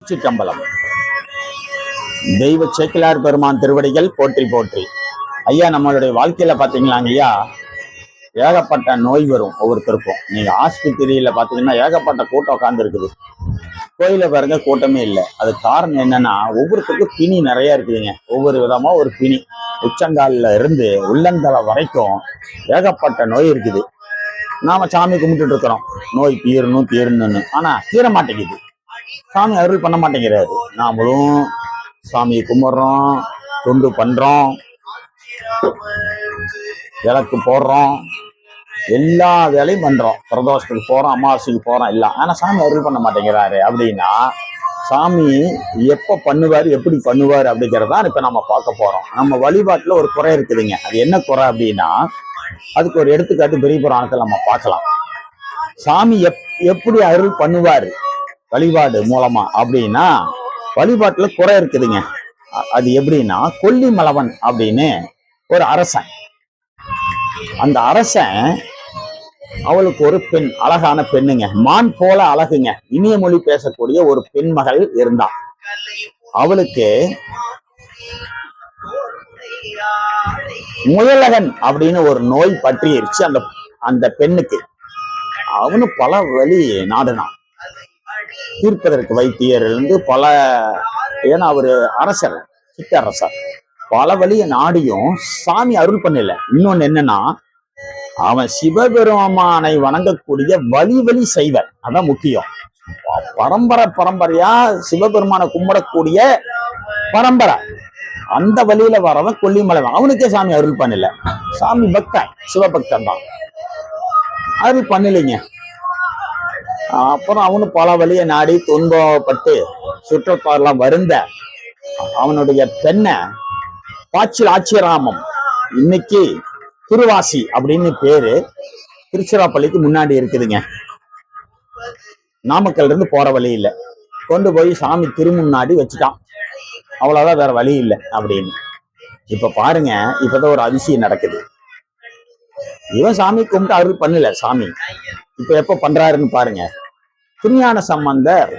திருச்சிற்றம்பலம். தெய்வ சேக்கிழார் பெருமான் திருவடிகள் போற்றி போற்றி. ஐயா, நம்மளுடைய வாழ்க்கையில பாத்தீங்களா ஐயா, ஏகப்பட்ட நோய் வரும் ஒவ்வொருத்தருக்கும். நீங்க ஆஸ்பத்திரியில பாத்தீங்கன்னா ஏகப்பட்ட கூட்டம் உட்கார்ந்து இருக்குது. கோயில பாருங்க, கூட்டமே இல்லை. அது காரணம் என்னன்னா, ஒவ்வொருத்தருக்கும் பிணி நிறைய இருக்குதுங்க. ஒவ்வொரு விதமா ஒரு பிணி, உச்சங்காலில் இருந்து உள்ளந்தலை வரைக்கும் ஏகப்பட்ட நோய் இருக்குது. நாம சாமி கும்பிட்டு இருக்கிறோம், நோய் தீரணும் தீரணும்னு. ஆனா தீர மாட்டேங்குது. சாமி அருள் பண்ண மாட்டேங்கிறாரு. நாமளும் சாமியை கும்பிட்றோம், தொண்டு பண்றோம், விளக்கு போடுறோம், எல்லா வேலையும் பண்றோம். பிரதோஷத்துக்கு போறோம், அமாவாசைக்கு போறோம் எல்லாம். ஆனா சாமி அருள் பண்ண மாட்டேங்கிறாரு. அப்படின்னா சாமி எப்ப பண்ணுவாரு, எப்படி பண்ணுவாரு அப்படிங்கிறதா இப்ப நம்ம பார்க்க போறோம். நம்ம வழிபாட்டுல ஒரு குறை இருக்குதுங்க. அது என்ன குறை அப்படின்னா, அதுக்கு ஒரு எடுத்துக்காட்டு பெரிய புராணத்துல நம்ம பார்க்கலாம். சாமி எப்படி அருள் பண்ணுவாரு வழிபாடு மூலமா அப்படின்னா, வழிபாட்டுல குறை இருக்குதுங்க. அது எப்படின்னா, கொல்லிமலவன் அப்படின்னு ஒரு அரசன். அந்த அரசன், அவளுக்கு ஒரு பெண், அழகான பெண்ணுங்க, மான் போல அழகுங்க, இனிய மொழி பேசக்கூடிய ஒரு பெண் மகள் இருந்தான். அவளுக்கு முயலகன் அப்படின்னு ஒரு நோய் பற்றிருச்சு அந்த அந்த பெண்ணுக்கு. அவனு பல வழி நாடுனான் தீர்ப்பதற்கு. வைத்தியர் இருந்து பல, ஏன்னா அவரு அரசர், சிற்றரசர், பல வழிய நாடியும் சாமி அருள் பண்ணல. இன்னொன்னு என்னன்னா, அவன் சிவபெருமானை வணங்கக்கூடிய வழி செய்வர். அதான் முக்கியம். பரம்பரையா சிவபெருமானை கும்பிடக்கூடிய பரம்பரை, அந்த வழியில வரவன் கொல்லிமலைவன். அவனுக்கே சாமி அருள் பண்ணல. சாமி பக்தன், சிவபக்தன் தான், அருள் பண்ணலைங்க. அப்புறம் அவனு பல வழியை நாடி துன்பப்பட்டு சுற்றத்தாரெல்லாம் வருந்த அவனுடைய பெண்ணை பாச்சில் ஆச்சிராமம், இன்னைக்கு திருவாசி அப்படின்னு பேரு, திருச்சிராப்பள்ளிக்கு முன்னாடி இருக்குதுங்க. நாமக்கல் இருந்து போற வழி இல்லை, கொண்டு போய் சாமி திருமுன்னாடி வச்சுட்டான். அவ்வளவுதான், வேற வழி இல்லை அப்படின்னு. இப்ப பாருங்க, இப்பதான் ஒரு அதிசயம் நடக்குது. இவன் சாமி கும்பிட்டு அருள் பண்ணல. சாமி இப்ப எப்ப பண்றாருன்னு பாருங்க. திருஞான சம்பந்தர்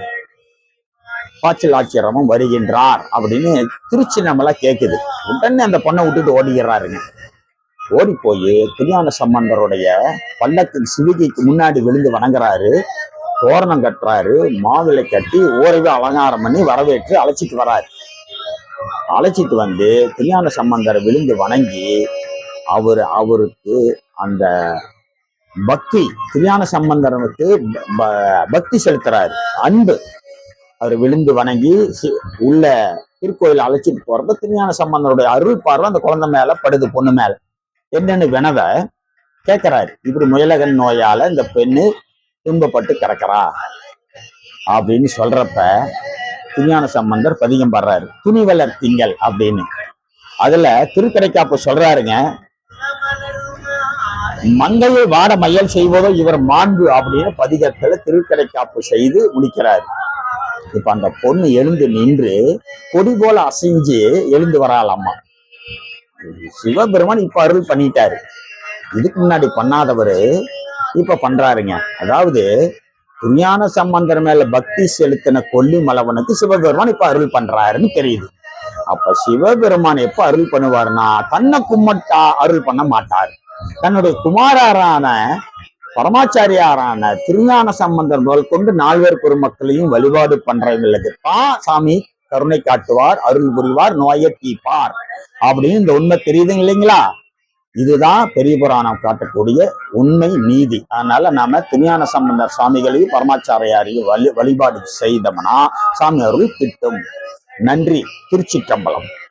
பாச்சில் ஆச்சிரமம் வருகின்றார் அப்படின்னு திருச்சி நம்மளா கேக்குது. உடனே அந்த பொண்ணை விட்டுட்டு ஓடிக்கிறாருங்க. ஓடி போய் திருஞான சம்பந்தருடைய பல்லக்கு சிவிகைக்கு முன்னாடி விழுந்து வணங்குறாரு, தோரணம் கட்டுறாரு, மாவிலை கட்டி ஓரவே அலங்காரம் பண்ணி வரவேற்று அழைச்சிட்டு வராரு. அழைச்சிட்டு வந்து திருஞான சம்பந்தரை விழுந்து வணங்கி அவருக்கு அந்த பக்தி, திருஞான சம்பந்தருக்கு பக்தி செலுத்துறாரு, அன்பு. அவர் விழுந்து வணங்கி உள்ள திருக்கோயில் அழைச்சிட்டு போறப்ப திருஞான சம்பந்தருடைய அருள் பார்வை அந்த குழந்தை மேல படுது, பொண்ணு மேல. என்னன்னு வினவ கேட்கிறாரு. இப்படி முயலகன் நோயால இந்த பெண்ணு துன்பப்பட்டு கிடக்கிறா அப்படின்னு சொல்றப்ப திருஞான சம்பந்தர் பதிகம் பாடுறாரு, துணிவலர் திங்கள் அப்படின்னு. அதுல திருக்கடைக்காப்பு சொல்றாருங்க, மங்கையை வாட மையல் செய்வதோ இவர் மாண்பு அப்படின்னு பதிகத்துல திருக்கடைக்காப்பு செய்து முடிக்கிறாரு. இப்ப அந்த பொண்ணு எழுந்து நின்று கொடி போல அசைஞ்சு எழுந்து வராளாமா. சிவபெருமான் இப்ப அருள் பண்ணிட்டாரு. இதுக்கு முன்னாடி பண்ணாதவரு இப்ப பண்றாருங்க. அதாவது திருஞான சம்பந்தர் மேல பக்தி செலுத்தின கொல்லிமலவனுக்கு சிவபெருமான் இப்ப அருள் பண்றாருன்னு தெரியுது. அப்ப சிவபெருமான் எப்ப அருள் பண்ணுவாருன்னா, தன்னை கும்மட்டா அருள் பண்ண மாட்டார். தன்னுடைய குமாரான பரமாச்சாரியாரான திருஞான சம்பந்தர் முதல் கொண்டு 4 பேர் பெருமக்களையும் வழிபாடு பண்றவங்களுக்கு தான் சாமி கருணை காட்டுவார், அருள் புரிவார், நோயை தீர்ப்பார் அப்படின்னு இந்த உண்மை தெரியுதுங்க இல்லைங்களா? இதுதான் பெரிய புராணம் காட்டக்கூடிய உண்மை நீதி. அதனால நாம திருஞான சம்பந்தர் சாமிகளையும் பரமாச்சாரியாரையும் வழிபாடு செய்தோம்னா சாமி அருள் கிட்டும். நன்றி. திருச்சிற்றம்பலம்.